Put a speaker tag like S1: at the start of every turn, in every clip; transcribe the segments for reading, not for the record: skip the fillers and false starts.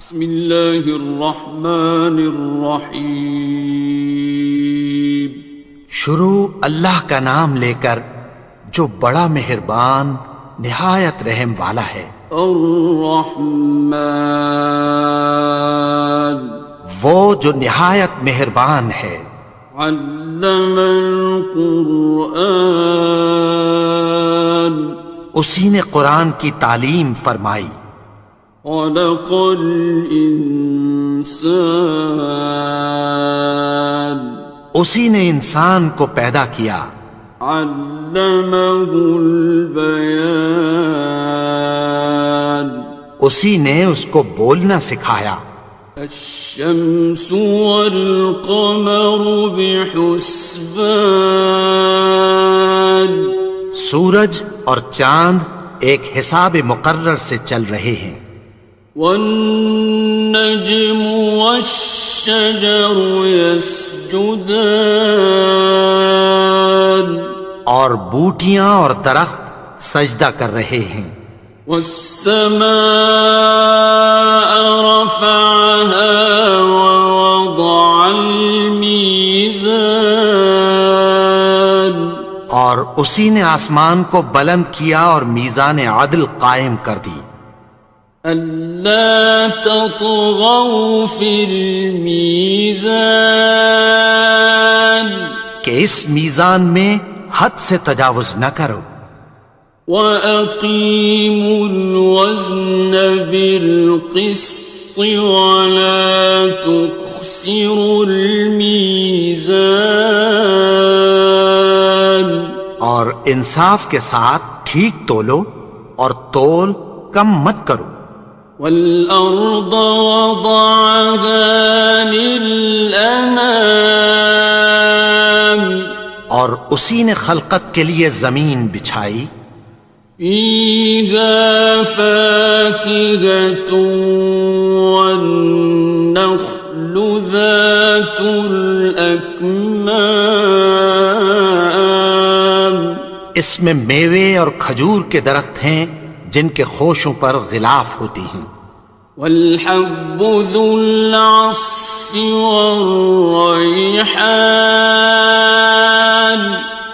S1: بسم اللہ الرحمن الرحیم۔
S2: شروع اللہ کا نام لے کر جو بڑا مہربان نہایت رحم والا ہے۔
S1: الرحمن،
S2: وہ جو نہایت مہربان ہے۔
S1: علم القرآن،
S2: اسی نے قرآن کی تعلیم فرمائی۔
S1: خلق الانسان،
S2: اسی نے انسان کو پیدا کیا۔
S1: علمہ البیان،
S2: اسی نے اس کو بولنا سکھایا۔
S1: الشمس والقمر بحسبان،
S2: سورج اور چاند ایک حساب مقرر سے چل رہے ہیں۔
S1: والنجم والشجر يسجدان،
S2: اور بوٹیاں اور درخت سجدہ کر رہے ہیں۔
S1: والسماء رفعها ووضع الميزان،
S2: اور اسی نے آسمان کو بلند کیا اور میزان عدل قائم کر دی۔
S1: ألا تطغوا في الميزان،
S2: کہ اس میزان میں حد سے تجاوز نہ کرو۔
S1: وَأَقِيمُوا الْوَزْنَ بِالْقِسْطِ وَلَا تُخْسِرُوا الْمِيزَانَ،
S2: اور انصاف کے ساتھ ٹھیک تولو اور تول کم مت کرو۔
S1: وَالْأَرْضَ وَضَعَهَا لِلْأَنَامِ،
S2: اور اسی نے خلقت کے لیے زمین بچھائی۔
S1: فِيهَا فَاكِهَةٌ وَالنَّخْلُ ذَاتُ الْأَكْمَامِ،
S2: اس میں میوے اور کھجور کے درخت ہیں جن کے خوشوں پر غلاف ہوتی ہیں۔
S1: وَالْحَبُّ ذُو الْعَصْفِ وَالرَّيْحَانِ،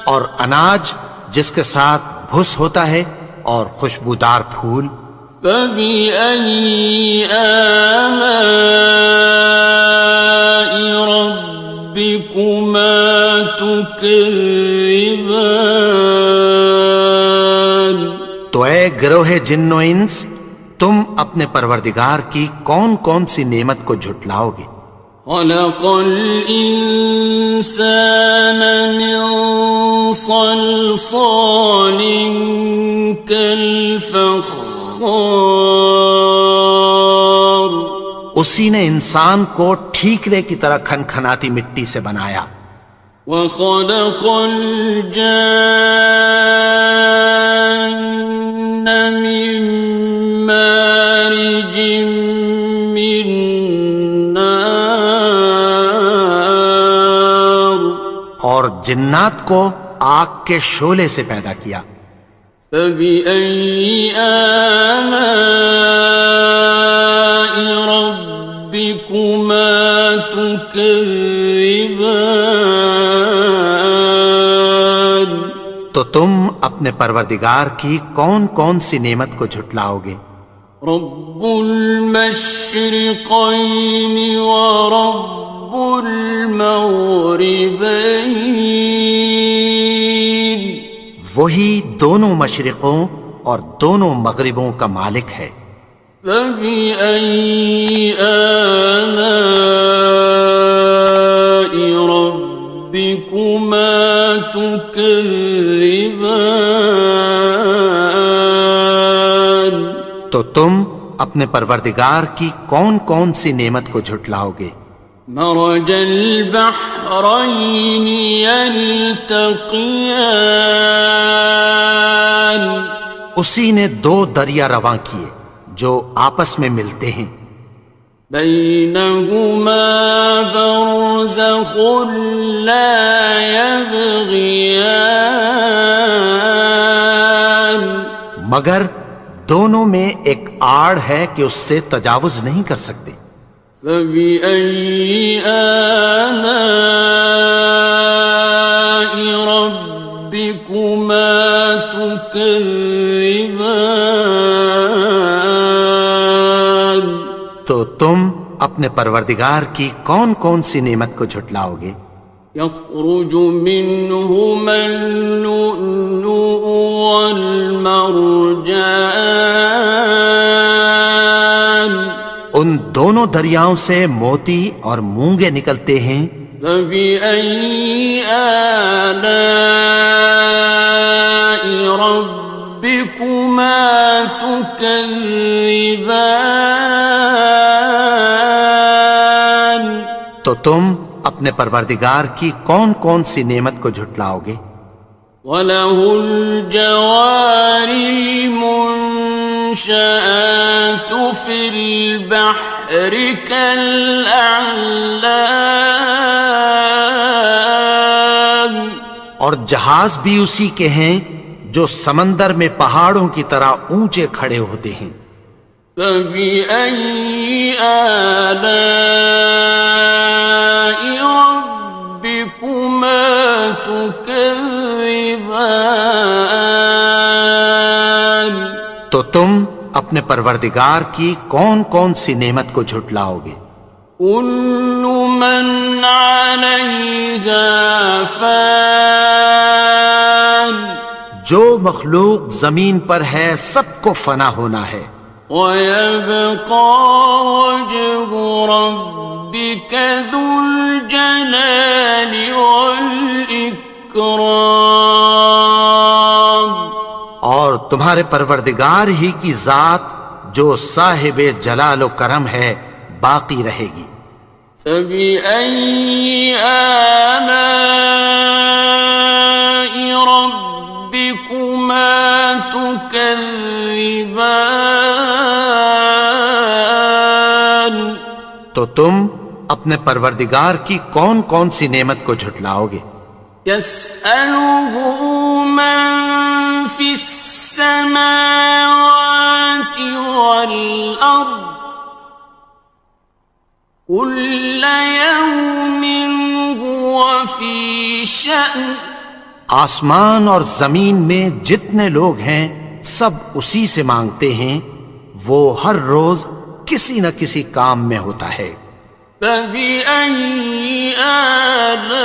S2: اور اناج جس کے ساتھ بھس ہوتا ہے اور خوشبودار پھول۔
S1: فَبِأَيِّ آلَاءِ رَبِّكُمَا تُكَذِّبَانِ،
S2: تو اے گروہ جن و انس، تم اپنے پروردگار کی کون کون سی نعمت کو جھٹلاؤ گے؟
S1: خَلَقَ الْإِنسَانَ مِنْ صَلْصَالٍ كَالْفَخَّارِ،
S2: اسی نے انسان کو ٹھیکرے کی طرح کھنکھناتی مٹی سے بنایا۔
S1: وَخَلَقَ الْجَانَّ مِن مَّارِجٍ مِّن نَّارٍ،
S2: اور جنات کو آگ کے شعلے سے پیدا کیا۔
S1: فَبِأَيِّ آلَاءِ رَبِّكُمَا تُكَذِّبَانِ،
S2: تو تم اپنے پروردگار کی کون کون سی نعمت کو جھٹلاؤ گے؟
S1: رب المشرقين ورب المغربين،
S2: وہی دونوں مشرقوں اور دونوں مغربوں کا مالک ہے۔
S1: فبأي آلاء ربكما تكذبان،
S2: تو تم اپنے پروردگار کی کون کون سی نعمت کو جھٹلاؤ گے؟
S1: مرج البحرين يلتقيان،
S2: اسی نے دو دریا رواں کیے جو آپس میں ملتے ہیں۔
S1: بينهما برزخ لا يبغيان،
S2: مگر دونوں میں ایک آڑ ہے کہ اس سے تجاوز نہیں کر سکتے۔
S1: فبأي آلاء ربكما تكذبان؟
S2: تو تم اپنے پروردگار کی کون کون سی نعمت کو جھٹلاؤ گے؟
S1: يخرج منهما اللؤلؤ والمرجان
S2: ان دونوں دریاؤں سے موتی اور مونگے نکلتے ہیں۔
S1: فبأي آلاء ربكما تكذبان؟
S2: تو تم اپنے پروردگار کی کون کون سی نعمت کو جھٹلاؤ گے؟
S1: وَلَهُ الْجَوَارِ الْمُنشَآتُ فِي الْبَحْرِ كَالْأَعْلَامِ،
S2: اور جہاز بھی اسی کے ہیں جو سمندر میں پہاڑوں کی طرح اونچے کھڑے ہوتے ہیں۔
S1: فَبِأَيِّ آلَاءِ رَبِّكُمَا تُكَذِّبَانِ؟
S2: تو تم اپنے پروردگار کی کون کون سی نعمت کو جھٹلاؤ گے؟
S1: كُلُّ مَنْ عَلَيْهَا فَانٍ،
S2: جو مخلوق زمین پر ہے سب کو فنا ہونا ہے۔
S1: وَيَبْقَى وَجْهُ رَبِّكَ ذُو الْجَلَالِ وَالْإِكْرَامِ،
S2: اور تمہارے پروردگار ہی کی ذات جو صاحب جلال و کرم ہے باقی رہے گی۔
S1: فَبِأَيِّ آلَاءِ رَبِّكُمَا تُكَذِّبَانِ؟
S2: تو تم اپنے پروردگار کی کون کون سی نعمت کو جھٹلاؤ گے؟
S1: يَسْأَلُهُ مَن فِي السَّمَاوَاتِ وَالْأَرْضِ كُلَّ يَوْمٍ هُوَ فِي شَأْنٍ،
S2: آسمان اور زمین میں جتنے لوگ ہیں سب اسی سے مانگتے ہیں، وہ ہر روز کسی نہ کسی کام میں ہوتا ہے۔
S1: فَبِأَيِّ آلَاءِ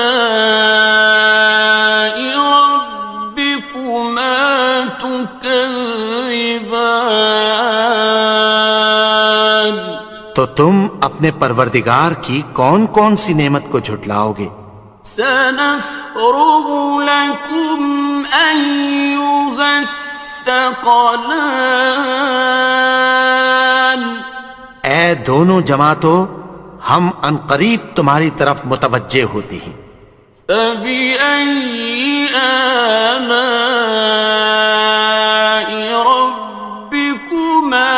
S1: رَبِّكُمَا تُكَذِّبَانِ؟
S2: تو تم اپنے پروردگار کی کون کون سی نعمت کو جھٹلاؤ گے؟
S1: سَنَفْرُغُ لَكُمْ أَيُّهَ الثَّقَلَانِ؟
S2: اے دونوں جماعتوں، ہم عنقریب تمہاری طرف متوجہ ہوتے ہیں۔
S1: فَبِأَيِّ آلَاءِ رَبِّكُمَا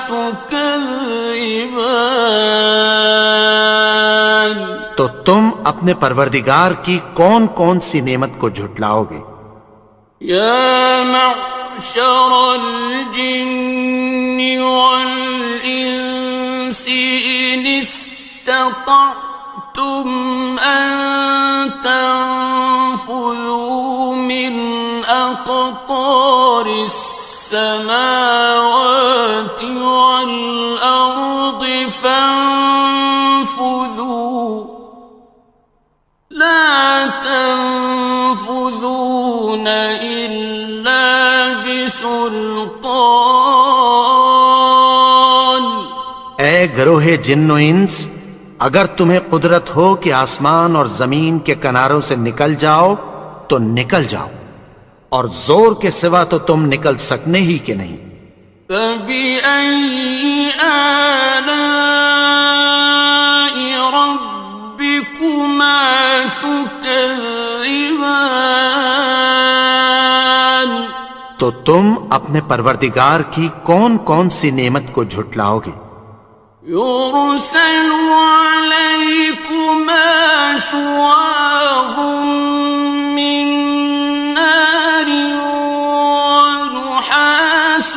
S1: تُكَذِّبَانِ؟
S2: تو تم اپنے پروردگار کی کون کون سی نعمت کو جھٹلاؤ گے؟
S1: يَا مَعْشَرَ الْجِنِّ وَالْإِنسِ إِنِ اسْتَطَعْتُمْ أَن تَنفُذُوا مِنْ أَقْطَارِ السَّمَاوَاتِ وَالْأَرْضِ فَانفُذُوا لَا تَنفُذُونَ إِلَّا بِسُلْطَانٍ۔
S2: اے گروہ جن و انس، اگر تمہیں قدرت ہو کہ آسمان اور زمین کے کناروں سے نکل جاؤ تو نکل جاؤ، اور زور کے سوا تو تم نکل سکنے ہی کہ نہیں۔
S1: فَبِأَيِّ آلَاءِ رَبِّكُمَا تُكَذِّبَانِ؟
S2: تو تم اپنے پروردگار کی کون کون سی نعمت کو جھٹلاؤ گے؟
S1: يُرْسَلُ عَلَيْكُمَا شُوَاظٌ مِّن نَّارٍ وَنُحَاسٌ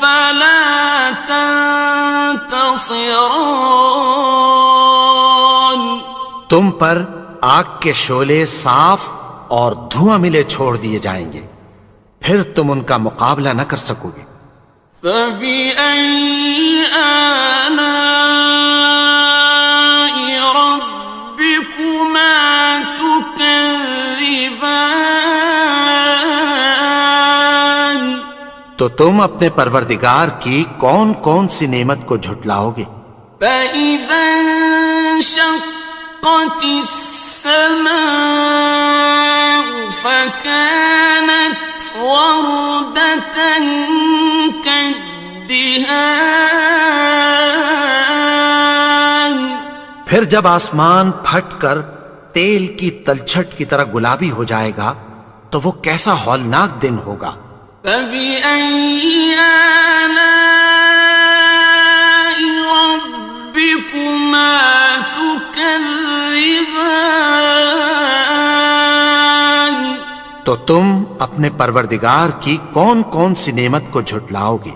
S1: فَلَا خاصران.
S2: تم پر آگ کے شعلے صاف اور دھواں ملے چھوڑ دیے جائیں گے، پھر تم ان کا مقابلہ نہ کر سکو گے۔
S1: فَبِأَيِّ آلَاءِ رَبِّكُمَا تُكَذِّبَانِ.
S2: تو تم اپنے پروردگار کی کون کون سی نعمت کو جھٹلاؤ گے؟
S1: فَإِذَا انشَقَّتِ السَّمَاءُ فَكَانَتْ وَرْدَةً كَالدِّهَانِ.
S2: پھر جب آسمان پھٹ کر تیل کی تلچھٹ کی طرح گلابی ہو جائے گا تو وہ کیسا ہولناک دن ہوگا۔
S1: فَبِأَيِّ آلَاءِ رَبِّكُمَا تُكَذِّبَانِ.
S2: تو تم اپنے پروردگار کی کون کون سی نعمت کو جھٹلاؤ گے؟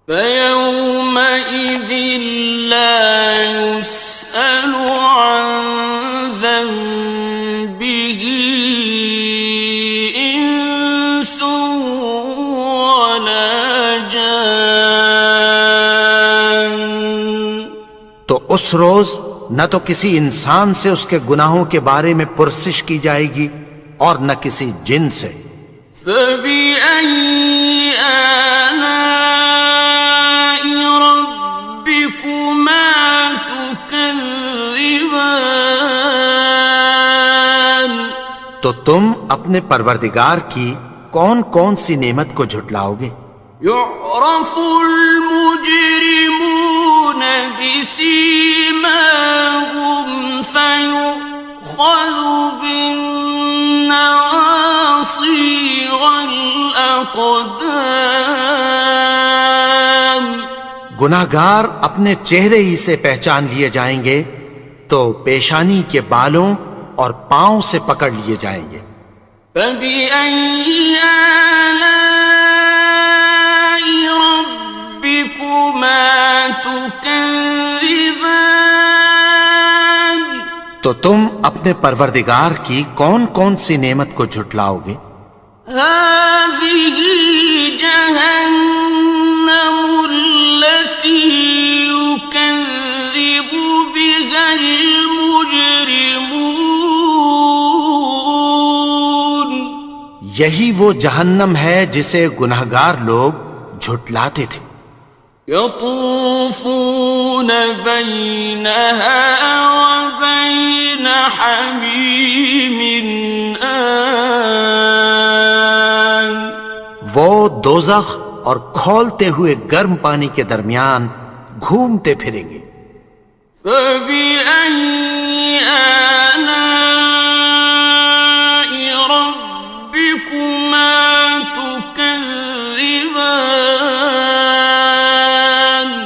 S1: فَيَوْمَئِذٍ لَا يُسْأَلُ عَنْ ذَنبِهِ إِنسٌ وَلَا جَانٌ.
S2: تو اس روز نہ تو کسی انسان سے اس کے گناہوں کے بارے میں پرسش کی جائے گی اور نہ کسی جن سے۔
S1: فَبِأَيِّ آلَاءِ رَبِّكُمَا تُكَذِّبَانِ.
S2: تو تم اپنے پروردگار کی کون کون سی نعمت کو جھٹلاؤ گے؟
S1: يُعْرَفُ الْمُجْرِمُونَ بِسِيمَاهُمْ فَيُؤْخَذُ بِالنَّوَاصِي وَالْأَقْدَامِ.
S2: گناہگار اپنے چہرے ہی سے پہچان لیے جائیں گے تو پیشانی کے بالوں اور پاؤں سے پکڑ لیے جائیں گے۔
S1: فَبِأَيِّ آلَاءِ رَبِّكُمَا تُكَذِّبَانِ.
S2: تو تم اپنے پروردگار کی کون کون سی نعمت کو جھٹلاؤ گے؟
S1: هَٰذِهِ جَهَنَّمُ الَّتِي يُكَذِّبُ بِهَا الْمُجْرِمُونَ.
S2: یہی وہ جہنم ہے جسے گناہگار لوگ جھٹلاتے تھے۔
S1: يَطُوفُونَ بَيْنَهَا وَبَيْنَ حَمِيمٍ آنٍ.
S2: وہ دوزخ اور کھولتے ہوئے گرم پانی کے درمیان گھومتے پھریں گے۔
S1: فَبِأَيِّ آلَاءِ رَبِّكُمَا تُكَذِّبَانِ.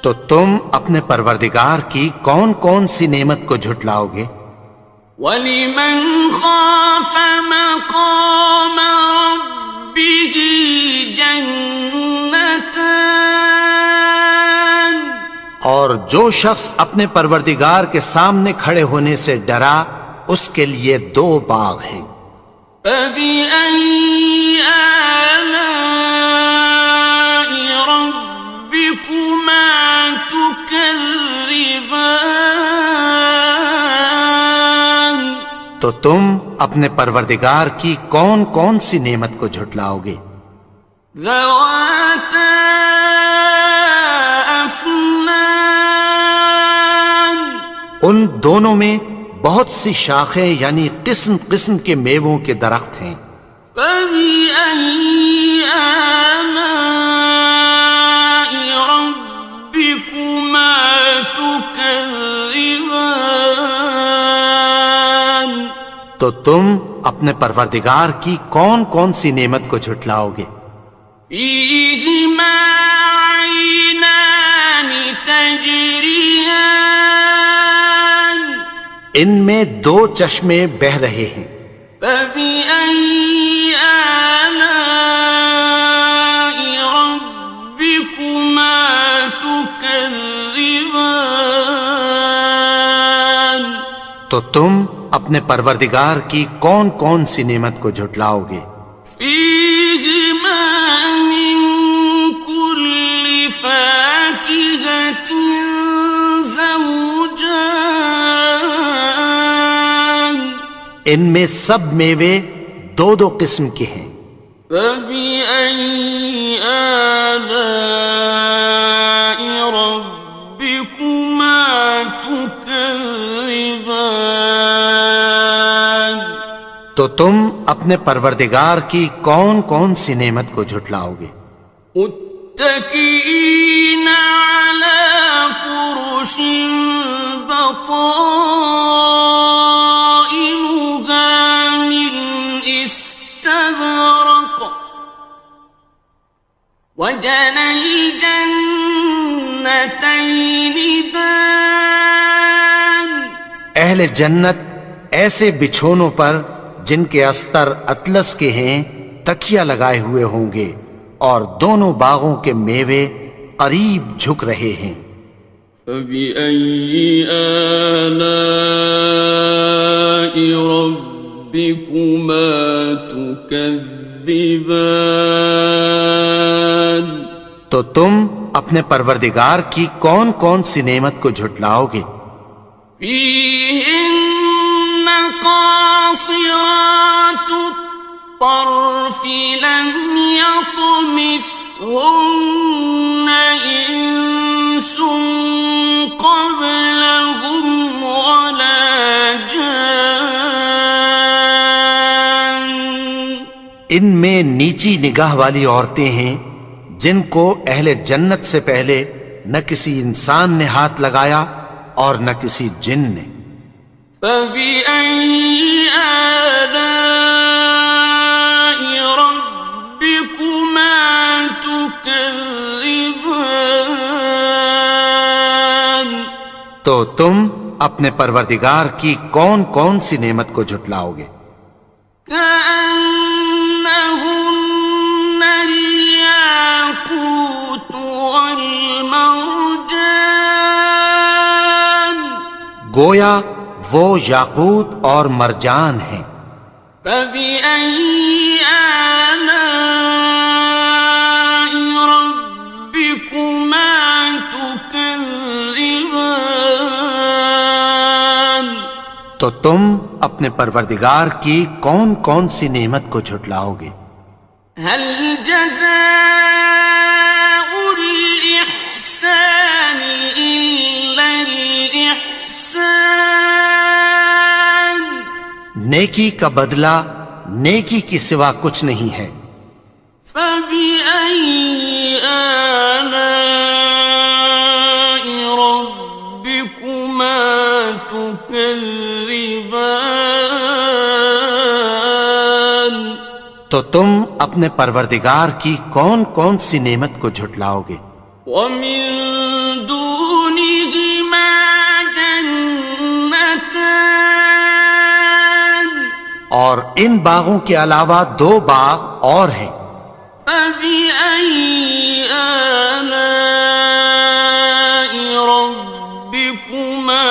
S2: تو تم اپنے پروردگار کی کون کون سی نعمت کو جھٹلاؤ گے؟
S1: وَلِمَنْ خَافَ مَقَامَ رَبِّهِ جَنَّتَانِ.
S2: اور جو شخص اپنے پروردگار کے سامنے کھڑے ہونے سے ڈرا اس کے لیے 2 باغ ہیں۔
S1: فَبِأَيِّ آلَاءِ رَبِّكُمَا تُكَذِّبَانِ.
S2: تو تم اپنے پروردگار کی کون کون سی نعمت کو جھٹلاؤ گے؟
S1: ذَوَاتَا أَفْنَانٍ.
S2: ان دونوں میں بہت سی شاخیں یعنی قسم قسم کے میووں کے درخت ہیں۔
S1: فَبِأَيِّ آلَاءِ رَبِّكُمَا تُكَذِّبَانِ.
S2: تو تم اپنے پروردگار کی کون کون سی نعمت کو جھٹلاؤ گے؟
S1: فِيهِمَا عَيْنَانِ تَجْرِيَانِ.
S2: ان میں 2 چشمے بہہ رہے ہیں۔
S1: فَبِأَيِّ آلَاءِ رَبِّكُمَا تُكَذِّبَانِ.
S2: تو تم اپنے پروردگار کی کون کون سی نعمت کو جھٹلاؤ گے؟
S1: فيهما من كل فاكهة زوجان
S2: ان میں سب میوے دو دو قسم کے ہیں۔
S1: فبأي آلاء ربكما تكذبان
S2: تو تم اپنے پروردگار کی کون کون سی نعمت کو جھٹلاؤ گے؟
S1: متكئين على فرش بطائنها من استبرق وجنى الجنتين دان
S2: اہل جنت ایسے بچھونوں پر جن کے استر اطلس کے ہیں تکیہ لگائے ہوئے ہوں گے، اور دونوں باغوں کے میوے قریب جھک رہے ہیں۔
S1: فبأي آلاء ربكما تكذبان
S2: تو تم اپنے پروردگار کی کون کون سی نعمت کو جھٹلاؤ گے؟
S1: فيهن قاصرات الطرف لم يطمثهن إنس قبلهم ولا جان
S2: ان میں نیچی نگاہ والی عورتیں ہیں جن کو اہل جنت سے پہلے نہ کسی انسان نے ہاتھ لگایا اور نہ کسی جن نے۔
S1: فبأي آلاء ربكما تكذبان
S2: تو تم اپنے پروردگار کی کون کون سی نعمت کو جھٹلاؤ گے؟
S1: كأنهن الياقوت والمرجان
S2: گویا وہ یاقوت اور مرجان ہیں۔
S1: فبأي آلاء ربكما تكذبان
S2: تو تم اپنے پروردگار کی کون کون سی نعمت کو جھٹلاؤ گے؟
S1: هل جزاء الإحسان إلا الإحسان
S2: نیکی کا بدلہ نیکی کی سوا کچھ نہیں ہے۔
S1: فبأي آلاء ربكما تكذبان
S2: تو تم اپنے پروردگار کی کون کون سی نعمت کو جھٹلاؤ گے؟
S1: ومن دونهما جنتان
S2: اور ان باغوں کے علاوہ دو باغ اور ہیں۔
S1: فبأي آلاء ربكما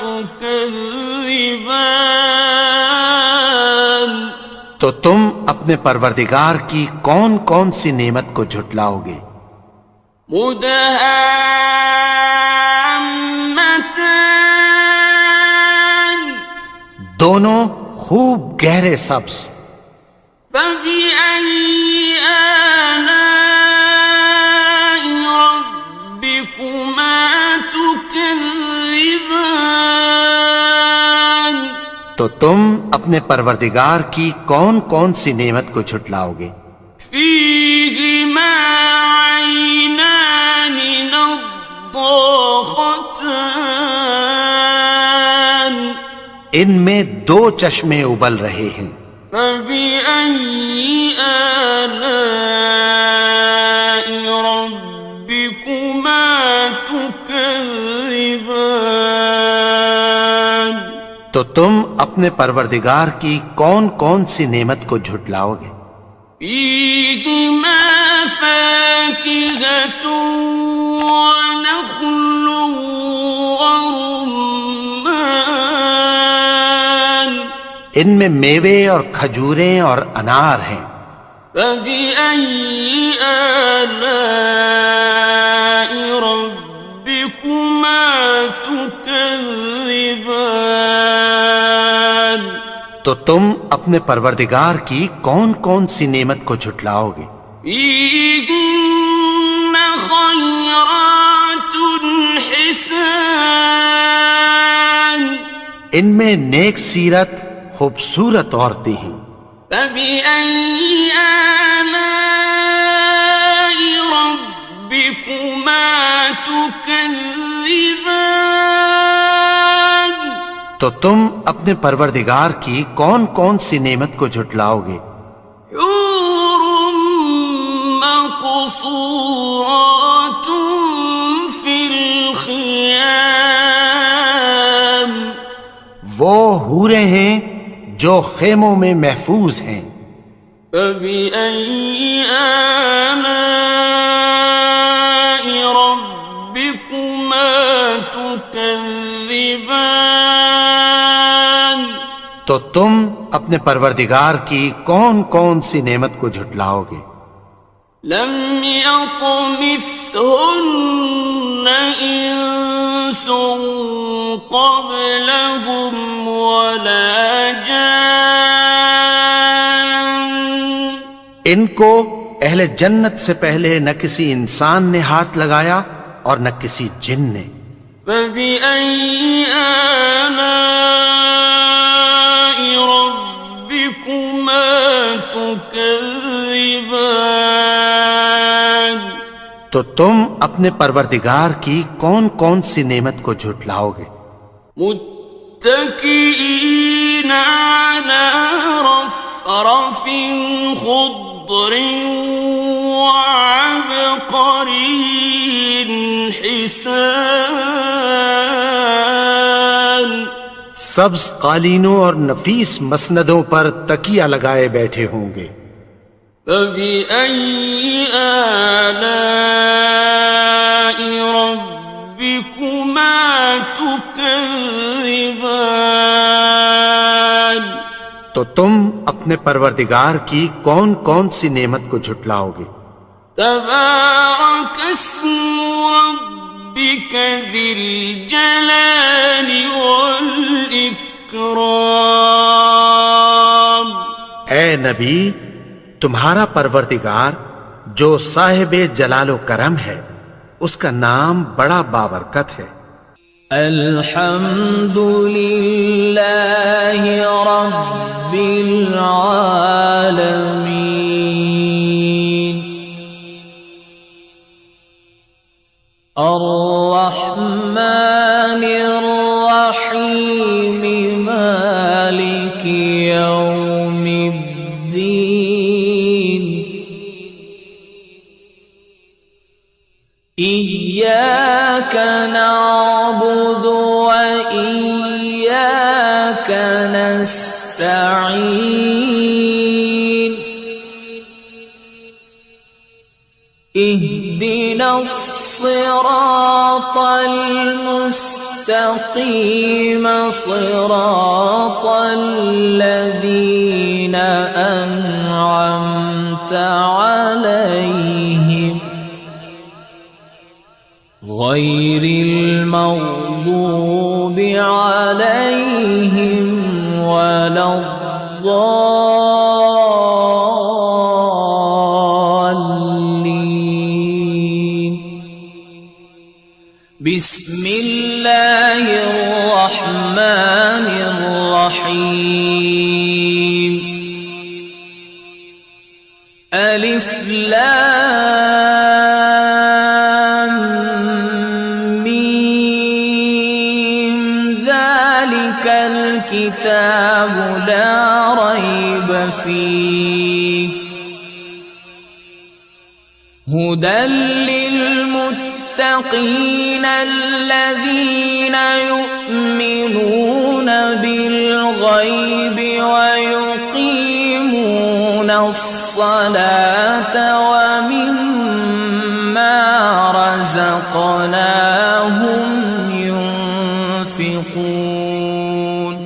S1: تكذبان
S2: تو تم اپنے پروردگار کی کون کون سی نعمت کو جھٹلاؤ گے؟
S1: مدهامتان
S2: دونوں خوب گہرے سبز۔
S1: فبأي آلاء ربكما تكذبان
S2: تو تم اپنے پروردگار کی کون کون سی نعمت کو جھٹلاؤ گے؟
S1: فيهما عينان نضاختان
S2: ان میں دو چشمے ابل رہے ہیں۔
S1: فبأي آلاء ربكما تكذبان
S2: تو تم اپنے پروردگار کی کون کون سی نعمت کو جھٹلاؤ گے؟
S1: فيهما فاكهة ونخل ورمان
S2: ان میں میوے اور کھجوریں اور انار ہیں۔
S1: فبأي آلاء ربكما تكذبان؟
S2: تو تم اپنے پروردگار کی کون کون سی نعمت کو جھٹلاؤ گے؟
S1: فيهن خيرات حسان،
S2: ان میں نیک سیرت خوبصورت عورتیں ہیں۔
S1: فبأي آلاء ربكما تكذبان؟
S2: تو تم اپنے پروردگار کی کون کون سی نعمت کو جھٹلاؤ گے؟
S1: حور مقصورات في الخيام،
S2: وہ حوریں ہیں جو خیموں میں محفوظ ہیں۔
S1: فبأي آلاء ربكما تكذبان؟
S2: تو تم اپنے پروردگار کی کون کون سی نعمت کو جھٹلاؤ گے؟
S1: لم يطمثهن إنس قبلهم ولا جان،
S2: ان کو اہل جنت سے پہلے نہ کسی انسان نے ہاتھ لگایا اور نہ کسی جن نے۔
S1: فبأي آلاء ربكما تكذبان؟
S2: تو تم اپنے پروردگار کی کون کون سی نعمت کو جھٹلاؤ گے؟
S1: متكئين على رفرف خضر وعبقري حسان،
S2: سبز قالینوں اور نفیس مسندوں پر تکیہ لگائے بیٹھے ہوں گے۔
S1: فبأي آلاء ربكما تكذبان؟
S2: تو تم اپنے پروردگار کی کون کون سی نعمت کو جھٹلاؤ گے؟
S1: تبارك اسم ربك ذي الجلال والإكرام۔
S2: اے نبی، تمہارا پروردگار جو صاحب جلال و کرم ہے، اس کا نام بڑا بابرکت ہے۔
S3: الحمد للہ رب العالمین، الرحمن الرحیم، مالک یوم الدین، إياك نعبد وإياك نستعين، اهدنا الصراط المستقيم، صراط الذين أنعمت عليهم غير المغضوب عليهم ولا الضالين۔ بسم الله الرحمن الرحيم، ألف لام ميم، ذلك الكتاب لا ريب فيه، هدى للمتقين الذين يؤمنون بالغيب ويقيمون الصلاة ومما رزقناهم ينفقون۔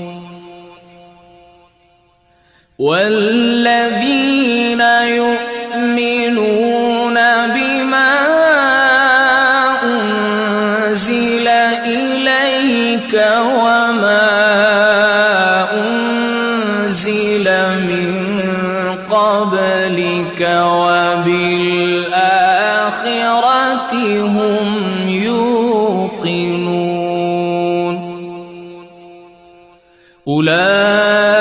S3: والذين يؤمنون بما أنزل إليك وما أنزل من قبلك وبالآخرة هم يوقنون أولئك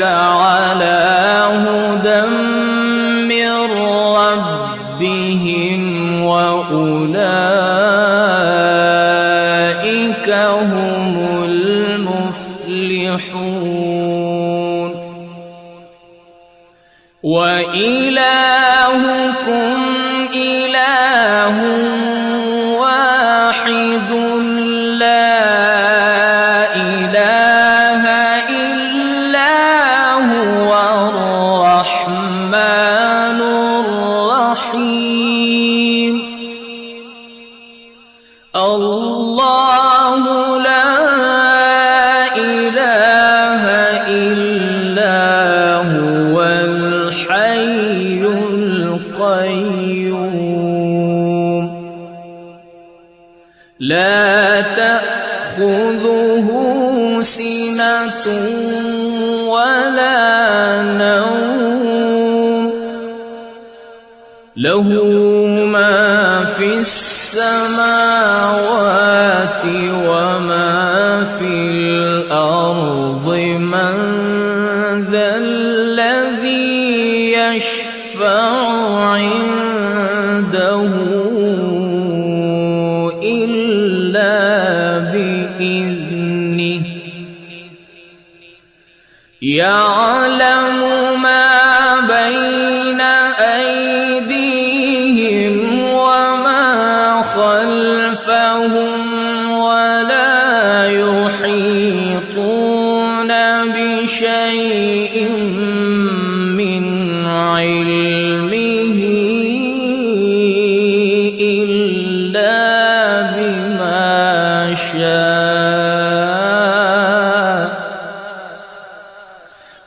S3: على هدى من ربهم وأولئك هم المفلحون وإلهكم إله واحد لا إله إلا هو الرحمن الرحيم الله لا إله إلا هو الحي القيوم لا تأخذه سنة ولا نوم له ما في السماوات وما في الأرض من ذا الذي يشفع عنده إلا بإذنه يعلم ما بين أيديهم وما خلفهم ولا يحيطون بشيء من علمه إلا بما شاء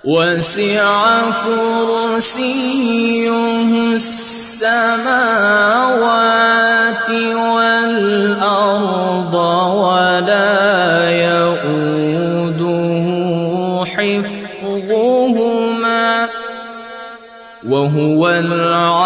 S3: وسع كرسيه السماوات والأرض ولا يؤوده حفظهما وهو العلي